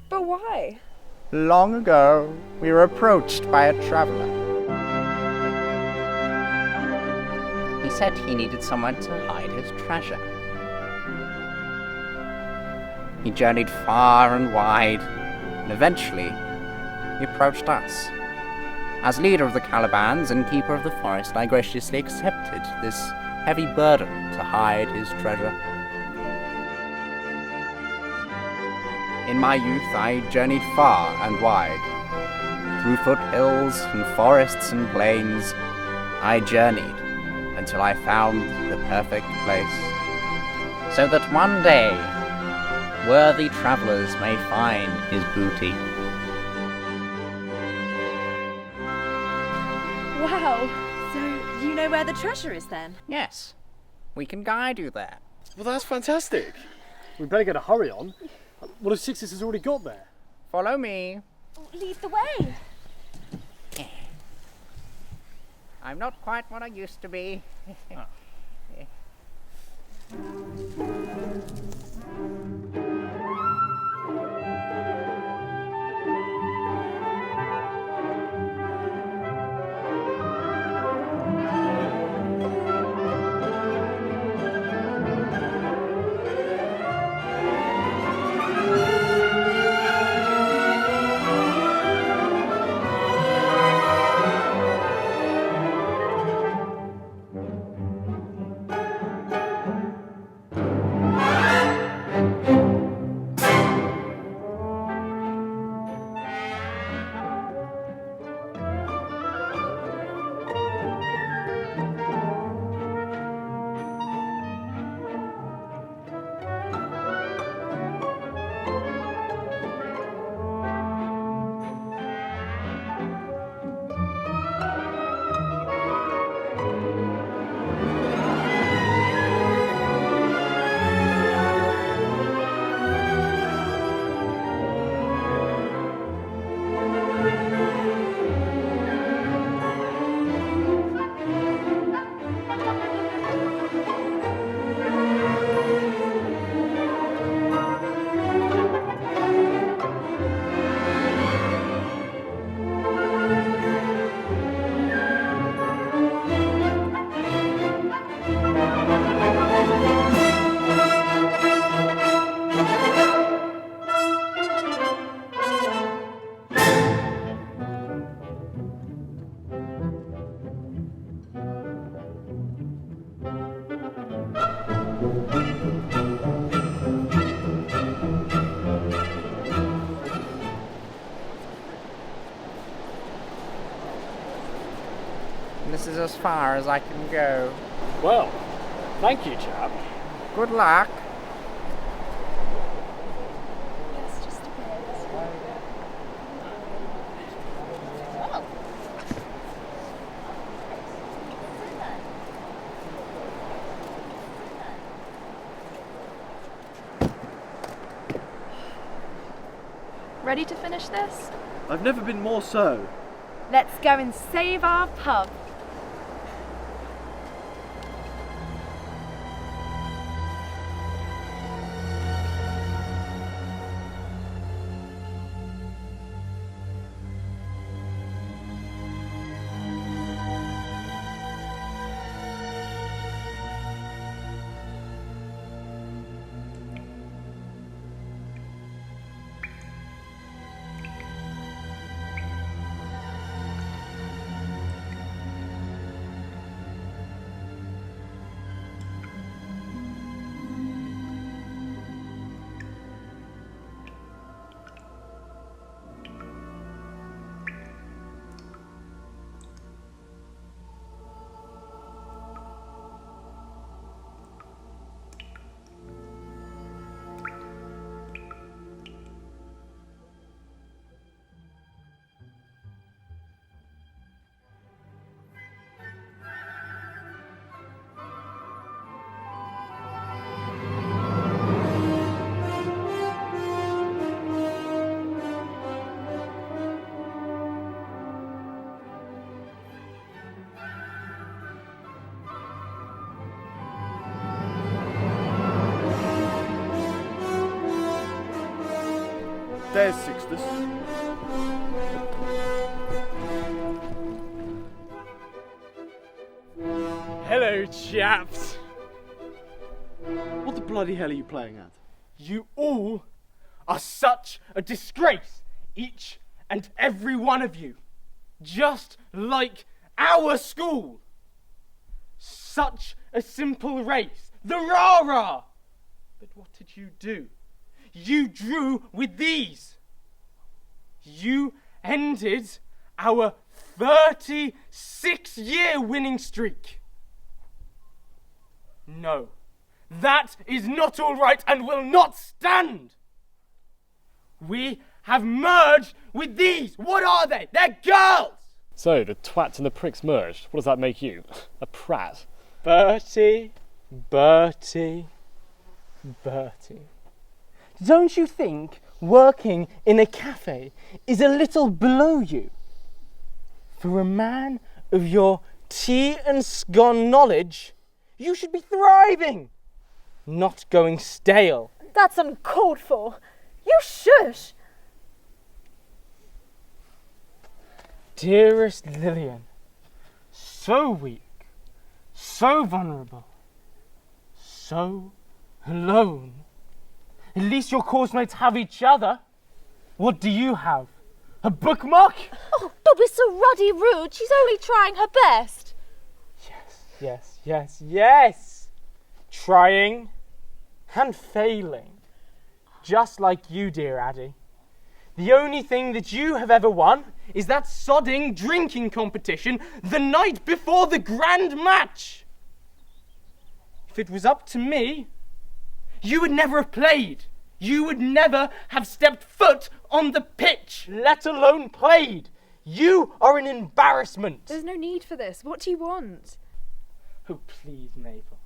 Speaker 5: But why?
Speaker 19: Long ago, we were approached by a traveller. He said he needed somewhere to hide his treasure. He journeyed far and wide, and eventually, he approached us. As leader of the Calibans and keeper of the forest, I graciously accepted this heavy burden to hide his treasure. In my youth, I journeyed far and wide. Through foothills and forests and plains, I journeyed until I found the perfect place. So that one day, worthy travelers may find his booty.
Speaker 15: Wow, so you know where the treasure is then?
Speaker 19: Yes, we can guide you there.
Speaker 8: Well, that's fantastic.
Speaker 1: We better get a hurry on. What if Sixtus has already got there?
Speaker 19: Follow me.
Speaker 15: Lead the way.
Speaker 19: I'm not quite what I used to be. This is as far as I can go.
Speaker 1: Well, thank you, chap.
Speaker 19: Good luck.
Speaker 17: Ready to finish this?
Speaker 8: I've never been more so.
Speaker 15: Let's go and save our pub.
Speaker 16: There's Sixtus.
Speaker 14: Hello, chaps.
Speaker 16: What the bloody hell are you playing at?
Speaker 14: You all are such a disgrace, each and every one of you. Just like our school. Such a simple race, the rah-rah. But what did you do? You drew with these. You ended our 36-year winning streak. No, that is not all right and will not stand. We have merged with these. What are they? They're girls.
Speaker 1: So, the twats and the pricks merged. What does that make you? A prat?
Speaker 14: Bertie. Don't you think working in a cafe is a little below you? For a man of your tea and scone knowledge, you should be thriving, not going stale.
Speaker 17: That's uncalled for. You shush.
Speaker 14: Dearest Lillian, so weak, so vulnerable, so alone. At least your course mates have each other. What do you have? A bookmark?
Speaker 17: Oh, don't be so ruddy rude. She's only trying her best.
Speaker 14: Yes. Trying and failing. Just like you, dear Addy. The only thing that you have ever won is that sodding drinking competition the night before the grand match. If it was up to me, you would never have played. You would never have stepped foot on the pitch, let alone played. You are an embarrassment.
Speaker 5: There's no need for this. What do you want?
Speaker 14: Oh, please, Mabel.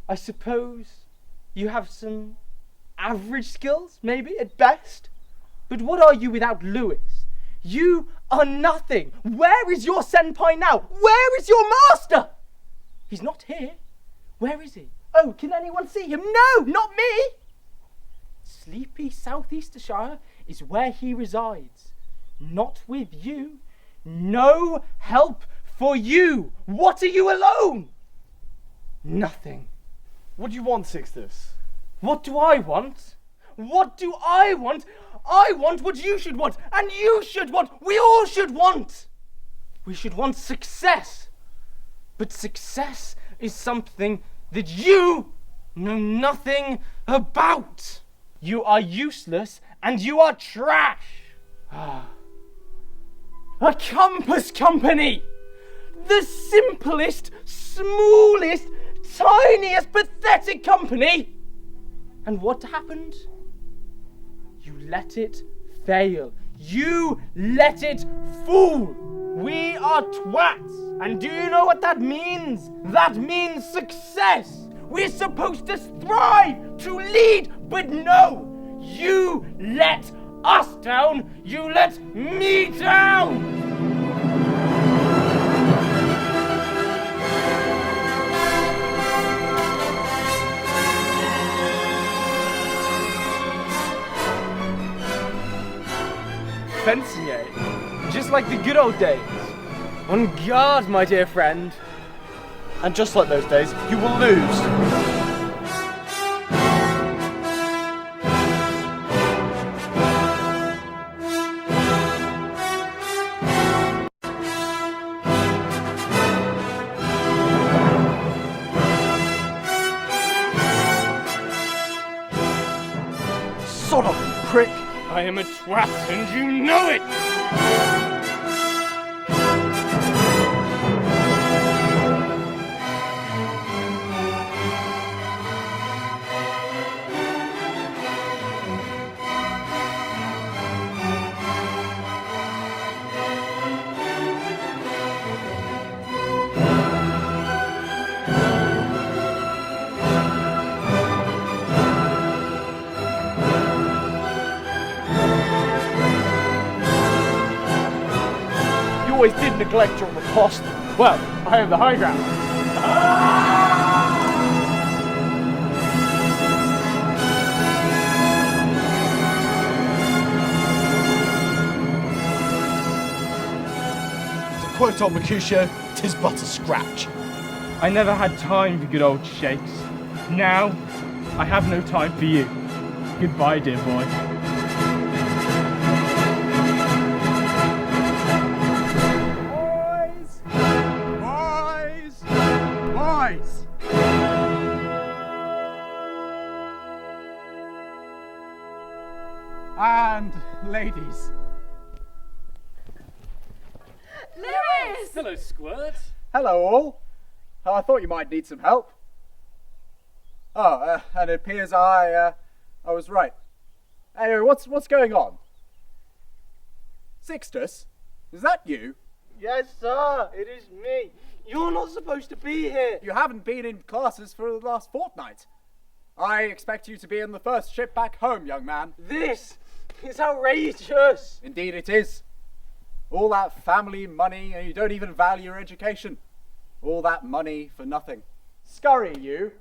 Speaker 14: I suppose you have some average skills, maybe, at best. But what are you without Lewis? You are nothing. Where is your senpai now? Where is your master? He's not here. Where is he? Oh, can anyone see him? No, not me. Sleepy South-Eastershire is where he resides. Not with you. No help for you. What are you alone? Nothing.
Speaker 8: What do you want, Sixtus?
Speaker 14: What do I want? What do I want? I want what you should want, and you should want. We all should want. We should want success. But success is something that you know nothing about. You are useless and you are trash. A compass company. The simplest, smallest, tiniest, pathetic company. And what happened? You let it fail. You let it fall. We are twats. And do you know what that means? That means success. We're supposed to thrive, to lead, but no. You let us down. You let me down. Fencing, eh? Just like the good old days. On guard, my dear friend.
Speaker 8: And just like those days, you will lose.
Speaker 14: Sod off, you prick! I am a twat and you know it! Always did neglect your riposte. Well, I have the high ground.
Speaker 16: quote on Mercutio, 'tis but a scratch.
Speaker 20: I never had time for good old shakes. Now, I have no time for you. Goodbye, dear boy.
Speaker 10: Boys! And ladies.
Speaker 17: Lewis!
Speaker 1: Hello, Squirt.
Speaker 10: Hello all. I thought you might need some help. Oh, and it appears I was right. Anyway, what's going on? Sixtus, is that you?
Speaker 8: Yes, sir, it is me. You're not supposed to be here.
Speaker 10: You haven't been in classes for the last fortnight. I expect you to be in the first ship back home, young man.
Speaker 8: This is outrageous.
Speaker 10: Indeed it is. All that family money, and you don't even value your education. All that money for nothing. Scurry, you.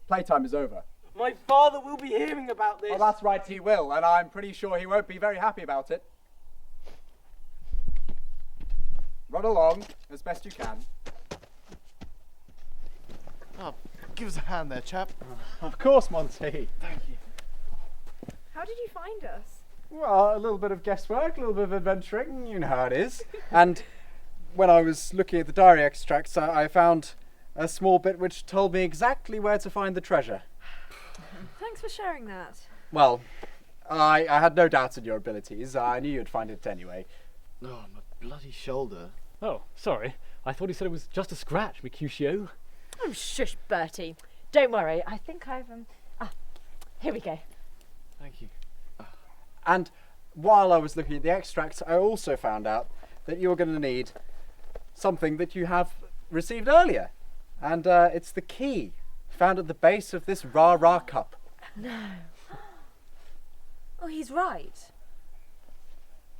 Speaker 10: Playtime is over.
Speaker 8: My father will be hearing about this.
Speaker 10: Oh, that's right, he will, and I'm pretty sure he won't be very happy about it. Run along as best you can.
Speaker 16: Oh, give us a hand there, chap.
Speaker 10: Of course, Monty.
Speaker 16: Thank you.
Speaker 5: How did you find us?
Speaker 10: Well, a little bit of guesswork, a little bit of adventuring, you know how it is. And when I was looking at the diary extracts, I found a small bit which told me exactly where to find the treasure.
Speaker 5: Thanks for sharing that.
Speaker 10: Well, I had no doubts in your abilities. I knew you'd find it anyway.
Speaker 16: Oh, my bloody shoulder.
Speaker 1: Oh, sorry. I thought he said it was just a scratch, Mercutio.
Speaker 15: Oh, shush, Bertie. Don't worry. I think I've here we go.
Speaker 16: Thank you.
Speaker 10: And while I was looking at the extracts, I also found out that you're going to need something that you have received earlier. And it's the key found at the base of this rah-rah cup.
Speaker 5: No. Oh, he's right.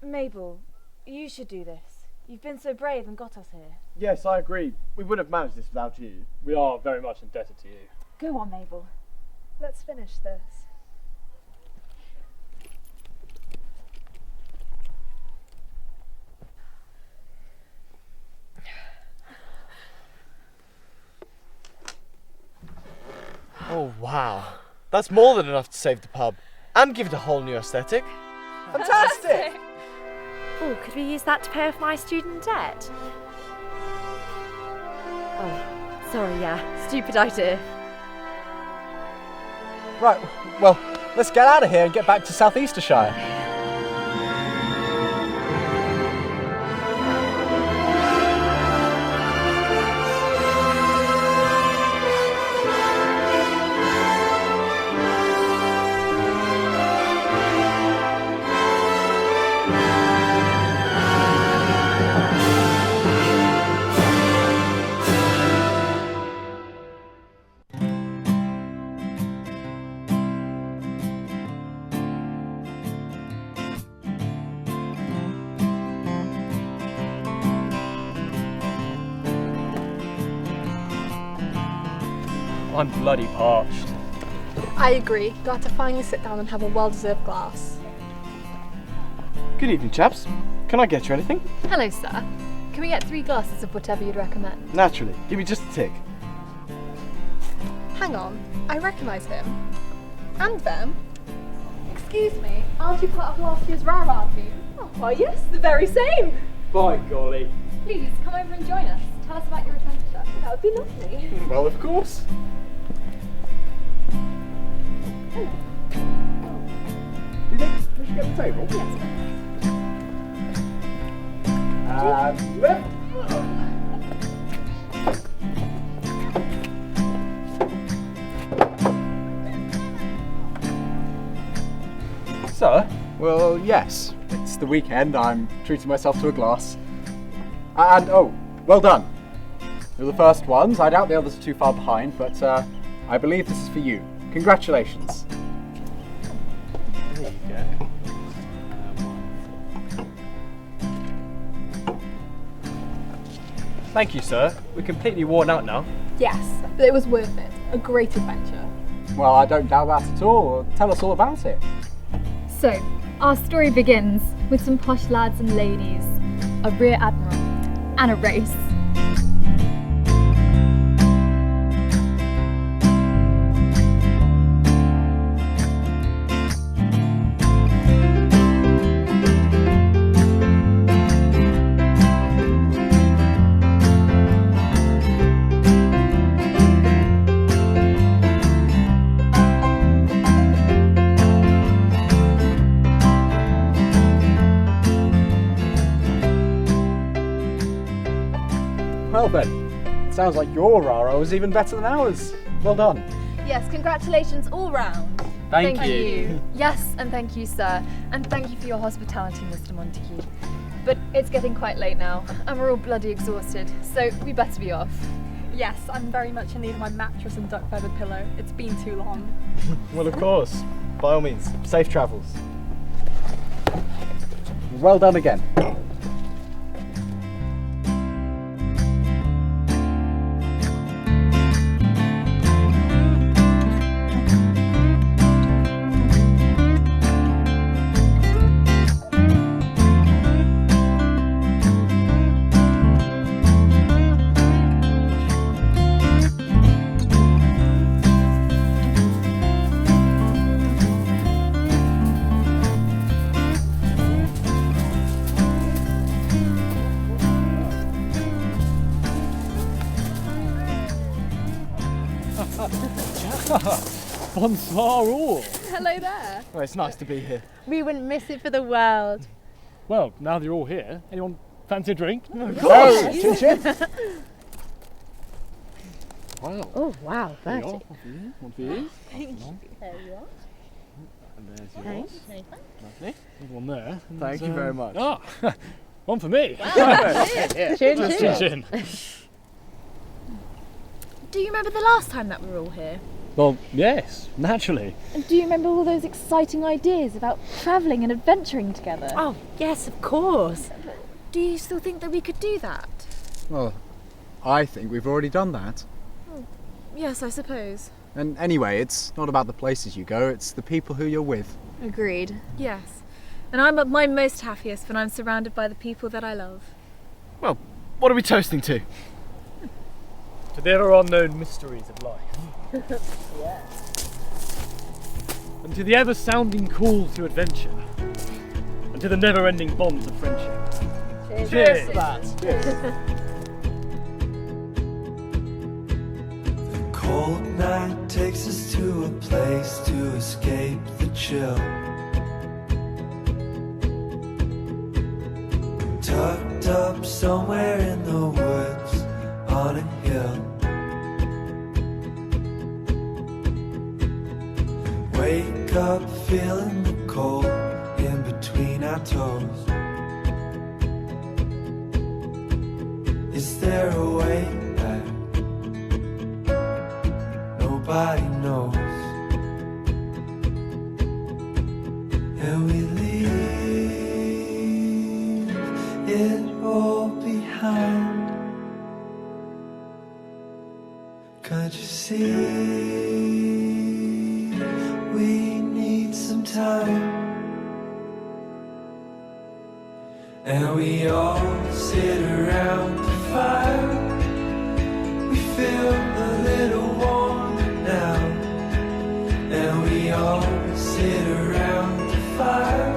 Speaker 9: Mabel, you should do this. You've been so brave and got us here.
Speaker 8: Yes, I agree. We wouldn't have managed this without you.
Speaker 1: We are very much indebted to you.
Speaker 9: Go on, Mabel.
Speaker 5: Let's finish this.
Speaker 16: Oh, wow. That's more than enough to save the pub and give it a whole new aesthetic.
Speaker 10: Fantastic!
Speaker 15: Oh, could we use that to pay off my student debt? Oh, sorry, yeah. Stupid idea.
Speaker 10: Right, well, let's get out of here and get back to South-Eastershire.
Speaker 1: I'm bloody parched.
Speaker 17: I agree. Glad to finally sit down and have a well-deserved glass.
Speaker 16: Good evening, chaps. Can I get you anything?
Speaker 17: Hello, sir. Can we get 3 glasses of whatever you'd recommend?
Speaker 16: Naturally. Give me just a tick.
Speaker 17: Hang on. I recognise him. And them. Excuse me, aren't you part of last year's rah-rah team?
Speaker 7: Oh, why yes, the very same.
Speaker 1: By golly.
Speaker 17: Please, come over and join us. Tell us about your adventure.
Speaker 7: That would be lovely.
Speaker 10: Well, of course. Do you think we should get the table?
Speaker 17: Yes.
Speaker 10: And left.
Speaker 1: Sir?
Speaker 10: Well, yes. It's the weekend. I'm treating myself to a glass. And, oh, well done. You're the first ones. I doubt the others are too far behind, but I believe this is for you. Congratulations.
Speaker 1: There you go. Thank you, sir. We're completely worn out now.
Speaker 17: Yes, but it was worth it. A great adventure.
Speaker 10: Well, I don't doubt that at all. Tell us all about it.
Speaker 21: So, our story begins with some posh lads and ladies, a Rear Admiral, and a race.
Speaker 10: Well then, sounds like your Rara was even better than ours. Well done.
Speaker 21: Yes, congratulations all round.
Speaker 10: Thank you.
Speaker 21: Yes, and thank you, sir. And thank you for your hospitality, Mr. Montague. But it's getting quite late now, and we're all bloody exhausted, so we better be off.
Speaker 22: Yes, I'm very much in need of my mattress and duck feathered pillow. It's been too long.
Speaker 16: Well, of course. By all means, safe travels.
Speaker 10: Well done again.
Speaker 1: Bonsoir all.
Speaker 22: Hello there.
Speaker 16: Well, it's nice to be here.
Speaker 22: We wouldn't miss it for the world.
Speaker 1: Well, now that you're all here, anyone fancy a drink?
Speaker 22: Of
Speaker 1: course.
Speaker 22: Chin chin.
Speaker 1: Wow.
Speaker 22: Oh, wow,
Speaker 1: There you
Speaker 22: Bertie.
Speaker 1: are. One for you.
Speaker 22: Thank you. There you are.
Speaker 1: And there's
Speaker 22: Thanks.
Speaker 1: yours. Lovely. There's one there. And,
Speaker 16: Thank you very much.
Speaker 1: Ah, one for me.
Speaker 22: Wow. Chin
Speaker 1: Just
Speaker 22: chin.
Speaker 21: Do you remember the last time that we were all here?
Speaker 1: Well, yes, naturally.
Speaker 21: And do you remember all those exciting ideas about travelling and adventuring together?
Speaker 15: Oh, yes, of course.
Speaker 21: Do you still think that we could do that?
Speaker 10: Well, I think we've already done that.
Speaker 21: Yes, I suppose.
Speaker 10: And anyway, it's not about the places you go, it's the people who you're with.
Speaker 21: Agreed. Yes. And I'm at my most happiest when I'm surrounded by the people that I love.
Speaker 16: Well, what are we toasting to?
Speaker 1: To the unknown mysteries of life.
Speaker 22: Yeah.
Speaker 1: And to the ever-sounding call to adventure. And to the never-ending bonds of friendship.
Speaker 22: Cheers.
Speaker 1: Cheers to that.
Speaker 23: The cold night takes us to a place to escape the chill. Tucked up somewhere in the woods on a hill. Wake up feeling the cold in between our toes. Is there a way back? Nobody knows. And we leave it all behind. Can't you see? We need some time. And we all sit around the fire. We feel a little warmer now. And we all sit around the fire.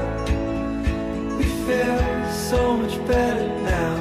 Speaker 23: We feel so much better now.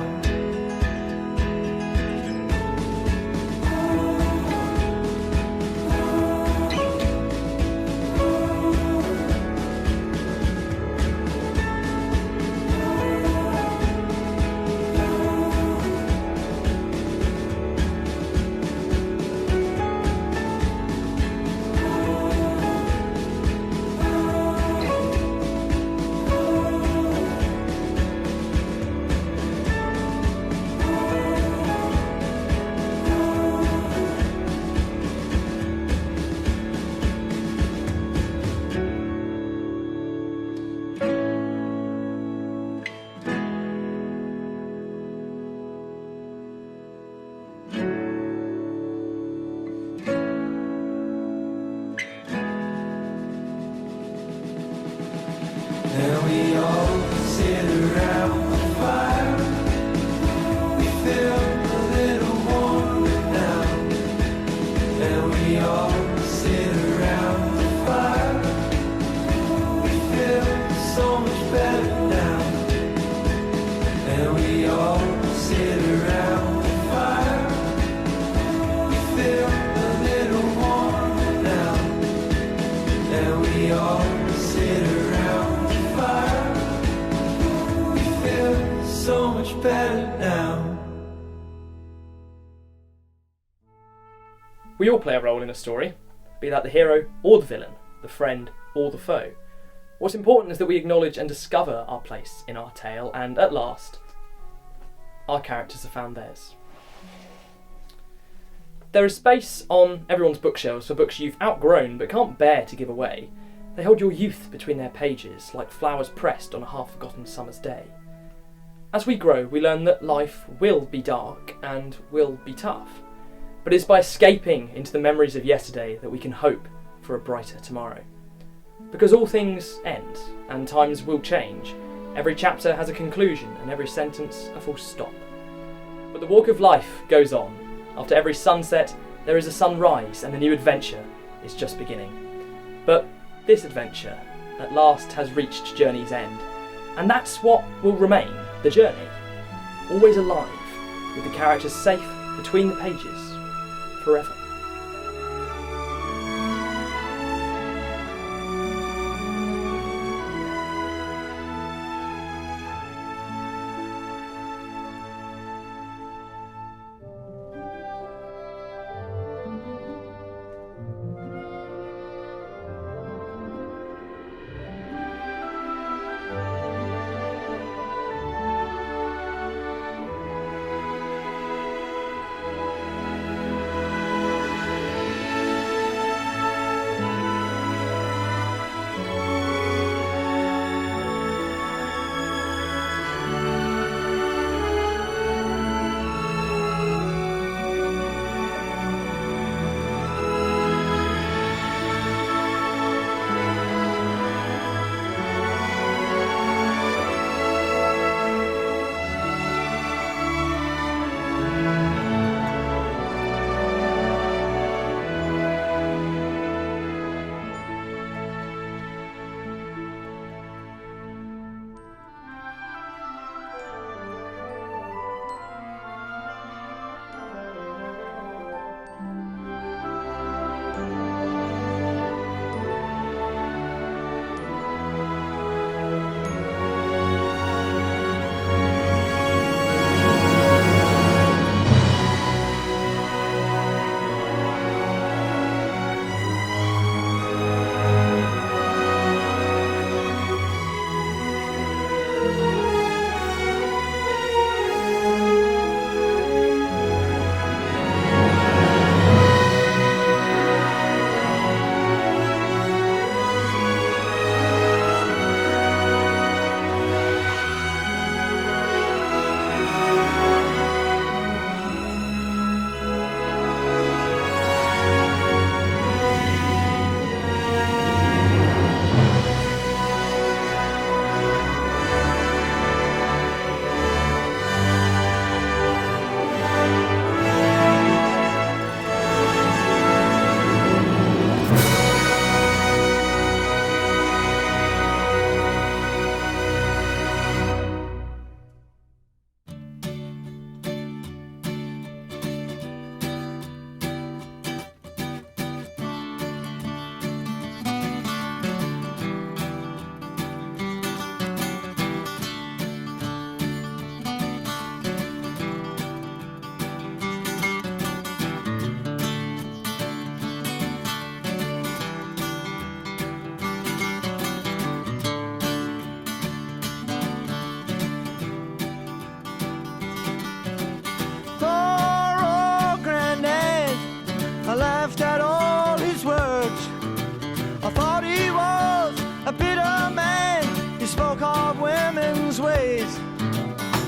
Speaker 3: We all play a role in a story, be that the hero or the villain, the friend or the foe. What's important is that we acknowledge and discover our place in our tale, and at last, our characters have found theirs. There is space on everyone's bookshelves for books you've outgrown but can't bear to give away. They hold your youth between their pages, like flowers pressed on a half-forgotten summer's day. As we grow, we learn that life will be dark and will be tough, but it's by escaping into the memories of yesterday that we can hope for a brighter tomorrow. Because all things end, and times will change. Every chapter has a conclusion, and every sentence a full stop. But the walk of life goes on. After every sunset, there is a sunrise, and the new adventure is just beginning. But this adventure, at last, has reached journey's end, and that's what will remain, the journey. Always alive, with the characters safe between the pages, forever.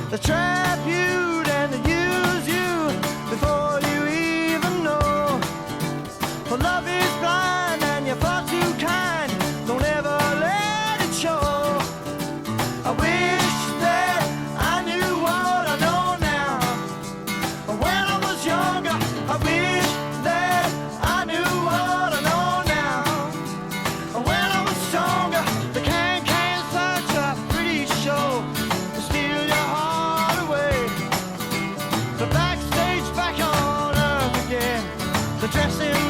Speaker 6: They trap you and they use you before you even know. For love is blind and you're far too kind. Don't ever let it show. I wish that I knew what I know now. When I was younger, I wish that I knew what I know now. When I was stronger, the can-can's such a pretty show to steal your heart away. The backstage back on earth again, the dressing